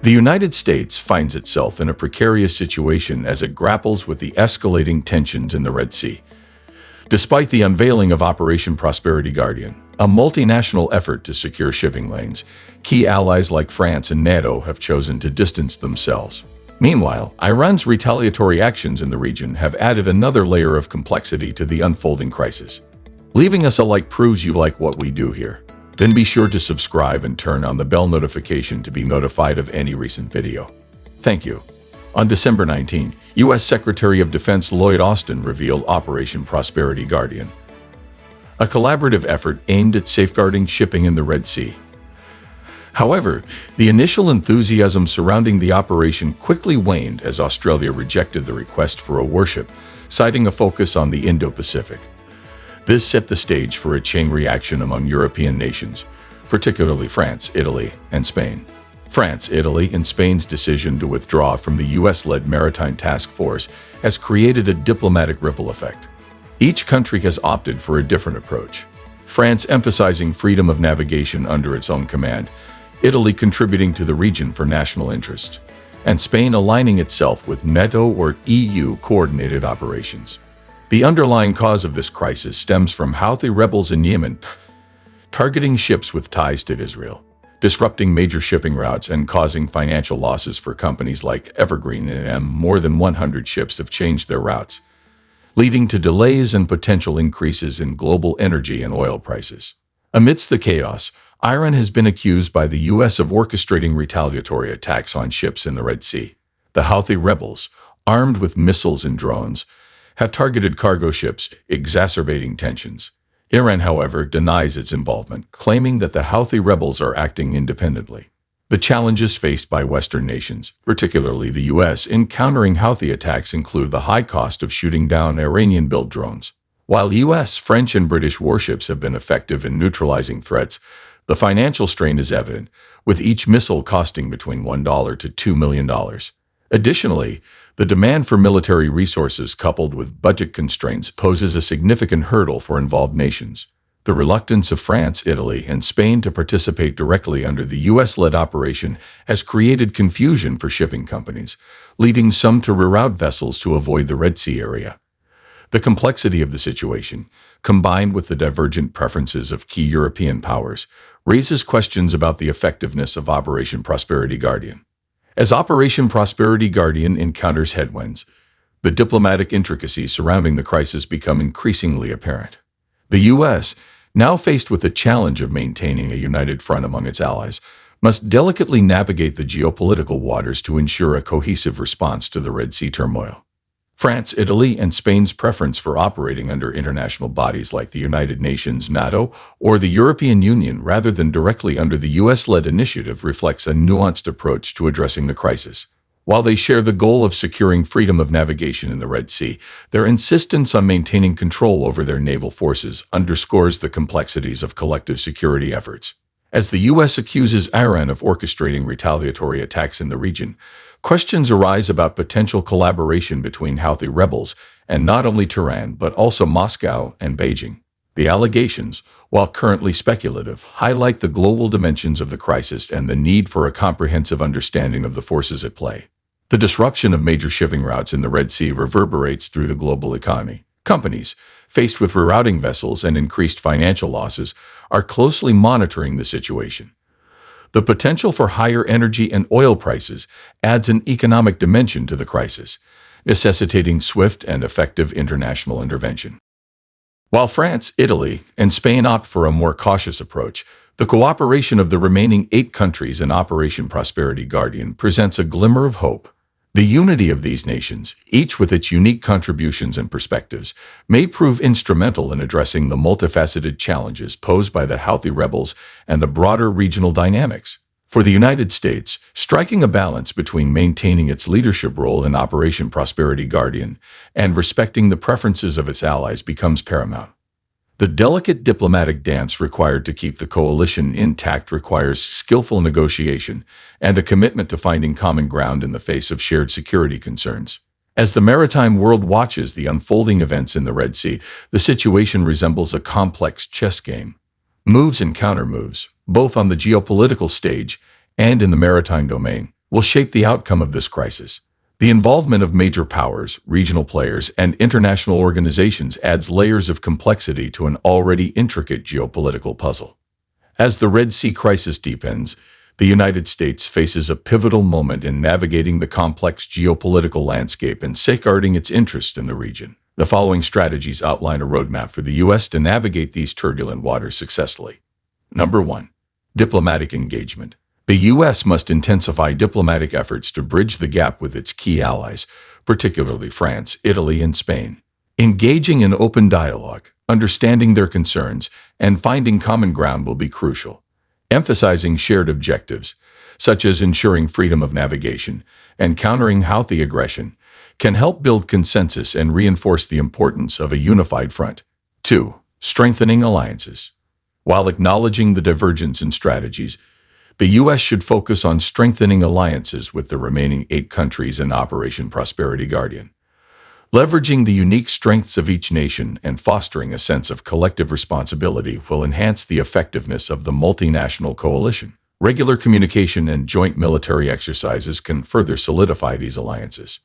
The United States finds itself in a precarious situation as it grapples with the escalating tensions in the Red Sea. Despite the unveiling of Operation Prosperity Guardian, a multinational effort to secure shipping lanes, key allies like France and NATO have chosen to distance themselves. Meanwhile, Iran's retaliatory actions in the region have added another layer of complexity to the unfolding crisis. Leaving us a like proves you like what we do here. Then be sure to subscribe and turn on the bell notification to be notified of any recent video. Thank you. On December 19, U.S. Secretary of Defense Lloyd Austin revealed Operation Prosperity Guardian, a collaborative effort aimed at safeguarding shipping in the Red Sea. However, the initial enthusiasm surrounding the operation quickly waned as Australia rejected the request for a warship, citing a focus on the Indo-Pacific. This set the stage for a chain reaction among European nations, particularly France, Italy, and Spain. France, Italy, and Spain's decision to withdraw from the US-led maritime task force has created a diplomatic ripple effect. Each country has opted for a different approach. France emphasizing freedom of navigation under its own command, Italy contributing to the region for national interest, and Spain aligning itself with NATO or EU coordinated operations. The underlying cause of this crisis stems from Houthi rebels in Yemen, targeting ships with ties to Israel, disrupting major shipping routes and causing financial losses for companies like Evergreen and M. More than 100 ships have changed their routes, leading to delays and potential increases in global energy and oil prices. Amidst the chaos, Iran has been accused by the U.S. of orchestrating retaliatory attacks on ships in the Red Sea. The Houthi rebels, armed with missiles and drones, have targeted cargo ships, exacerbating tensions. Iran, however, denies its involvement, claiming that the Houthi rebels are acting independently. The challenges faced by Western nations, particularly the U.S., in countering Houthi attacks include the high cost of shooting down Iranian-built drones. While U.S., French, and British warships have been effective in neutralizing threats, the financial strain is evident, with each missile costing between $1 to $2 million. Additionally, the demand for military resources coupled with budget constraints poses a significant hurdle for involved nations. The reluctance of France, Italy, and Spain to participate directly under the U.S.-led operation has created confusion for shipping companies, leading some to reroute vessels to avoid the Red Sea area. The complexity of the situation, combined with the divergent preferences of key European powers, raises questions about the effectiveness of Operation Prosperity Guardian. As Operation Prosperity Guardian encounters headwinds, the diplomatic intricacies surrounding the crisis become increasingly apparent. The U.S., now faced with the challenge of maintaining a united front among its allies, must delicately navigate the geopolitical waters to ensure a cohesive response to the Red Sea turmoil. France, Italy, and Spain's preference for operating under international bodies like the United Nations, NATO, or the European Union rather than directly under the U.S.-led initiative reflects a nuanced approach to addressing the crisis. While they share the goal of securing freedom of navigation in the Red Sea, their insistence on maintaining control over their naval forces underscores the complexities of collective security efforts. As the U.S. accuses Iran of orchestrating retaliatory attacks in the region, questions arise about potential collaboration between Houthi rebels and not only Tehran but also Moscow and Beijing. The allegations, while currently speculative, highlight the global dimensions of the crisis and the need for a comprehensive understanding of the forces at play. The disruption of major shipping routes in the Red Sea reverberates through the global economy. Companies, faced with rerouting vessels and increased financial losses, are closely monitoring the situation. The potential for higher energy and oil prices adds an economic dimension to the crisis, necessitating swift and effective international intervention. While France, Italy, and Spain opt for a more cautious approach, the cooperation of the remaining 8 countries in Operation Prosperity Guardian presents a glimmer of hope. The unity of these nations, each with its unique contributions and perspectives, may prove instrumental in addressing the multifaceted challenges posed by the Houthi rebels and the broader regional dynamics. For the United States, striking a balance between maintaining its leadership role in Operation Prosperity Guardian and respecting the preferences of its allies becomes paramount. The delicate diplomatic dance required to keep the coalition intact requires skillful negotiation and a commitment to finding common ground in the face of shared security concerns. As the maritime world watches the unfolding events in the Red Sea, the situation resembles a complex chess game. Moves and countermoves, both on the geopolitical stage and in the maritime domain, will shape the outcome of this crisis. The involvement of major powers, regional players, and international organizations adds layers of complexity to an already intricate geopolitical puzzle. As the Red Sea crisis deepens, the United States faces a pivotal moment in navigating the complex geopolitical landscape and safeguarding its interests in the region. The following strategies outline a roadmap for the U.S. to navigate these turbulent waters successfully. Number 1. Diplomatic engagement. The U.S. must intensify diplomatic efforts to bridge the gap with its key allies, particularly France, Italy, and Spain. Engaging in open dialogue, understanding their concerns, and finding common ground will be crucial. Emphasizing shared objectives, such as ensuring freedom of navigation and countering Houthi aggression, can help build consensus and reinforce the importance of a unified front. 2. Strengthening alliances. While acknowledging the divergence in strategies, the U.S. should focus on strengthening alliances with the remaining 8 countries in Operation Prosperity Guardian. Leveraging the unique strengths of each nation and fostering a sense of collective responsibility will enhance the effectiveness of the multinational coalition. Regular communication and joint military exercises can further solidify these alliances.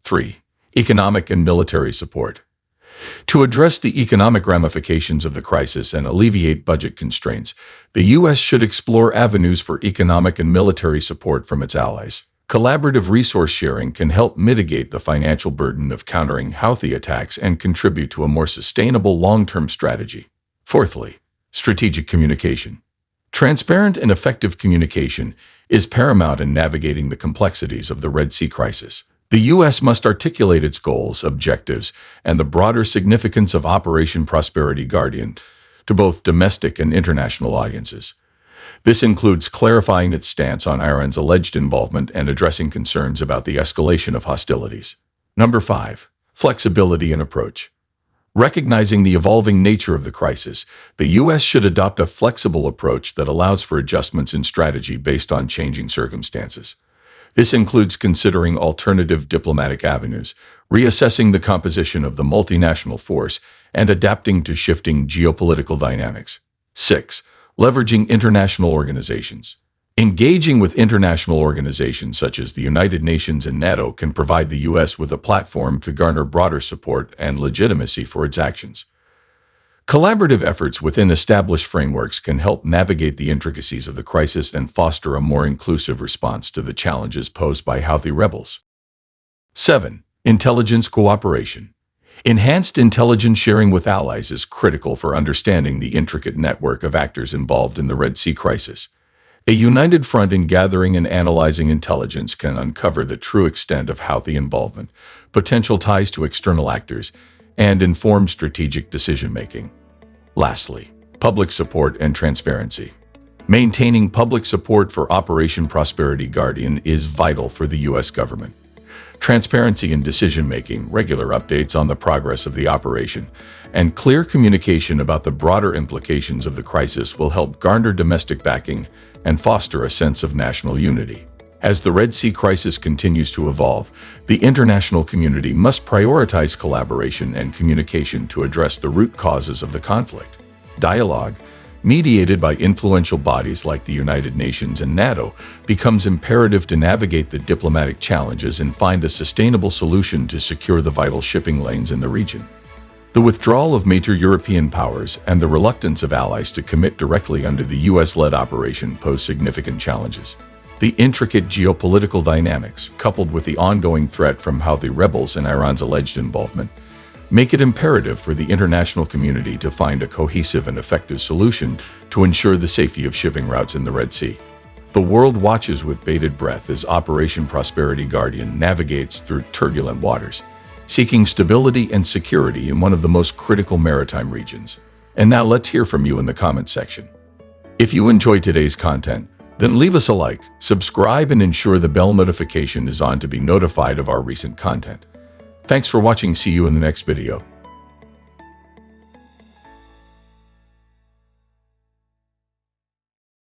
3. Economic and military support. To address the economic ramifications of the crisis and alleviate budget constraints, the U.S. should explore avenues for economic and military support from its allies. Collaborative resource sharing can help mitigate the financial burden of countering Houthi attacks and contribute to a more sustainable long-term strategy. Fourthly, strategic communication. Transparent and effective communication is paramount in navigating the complexities of the Red Sea crisis. The U.S. must articulate its goals, objectives, and the broader significance of Operation Prosperity Guardian to both domestic and international audiences. This includes clarifying its stance on Iran's alleged involvement and addressing concerns about the escalation of hostilities. Number 5. Flexibility in approach. Recognizing the evolving nature of the crisis, the U.S. should adopt a flexible approach that allows for adjustments in strategy based on changing circumstances. This includes considering alternative diplomatic avenues, reassessing the composition of the multinational force, and adapting to shifting geopolitical dynamics. 6. Leveraging international organizations. Engaging with international organizations such as the United Nations and NATO can provide the U.S. with a platform to garner broader support and legitimacy for its actions. Collaborative efforts within established frameworks can help navigate the intricacies of the crisis and foster a more inclusive response to the challenges posed by Houthi rebels. 7. Intelligence cooperation. Enhanced intelligence sharing with allies is critical for understanding the intricate network of actors involved in the Red Sea crisis. A united front in gathering and analyzing intelligence can uncover the true extent of Houthi involvement, potential ties to external actors, and inform strategic decision-making. Lastly, public support and transparency. Maintaining public support for Operation Prosperity Guardian is vital for the U.S. government. Transparency in decision-making, regular updates on the progress of the operation, and clear communication about the broader implications of the crisis will help garner domestic backing and foster a sense of national unity. As the Red Sea crisis continues to evolve, the international community must prioritize collaboration and communication to address the root causes of the conflict. Dialogue, mediated by influential bodies like the United Nations and NATO, becomes imperative to navigate the diplomatic challenges and find a sustainable solution to secure the vital shipping lanes in the region. The withdrawal of major European powers and the reluctance of allies to commit directly under the U.S.-led operation pose significant challenges. The intricate geopolitical dynamics, coupled with the ongoing threat from Houthi rebels and Iran's alleged involvement, make it imperative for the international community to find a cohesive and effective solution to ensure the safety of shipping routes in the Red Sea. The world watches with bated breath as Operation Prosperity Guardian navigates through turbulent waters, seeking stability and security in one of the most critical maritime regions. And now let's hear from you in the comments section. If you enjoyed today's content, then leave us a like, subscribe, and ensure the bell notification is on to be notified of our recent content. Thanks for watching. See you in the next video.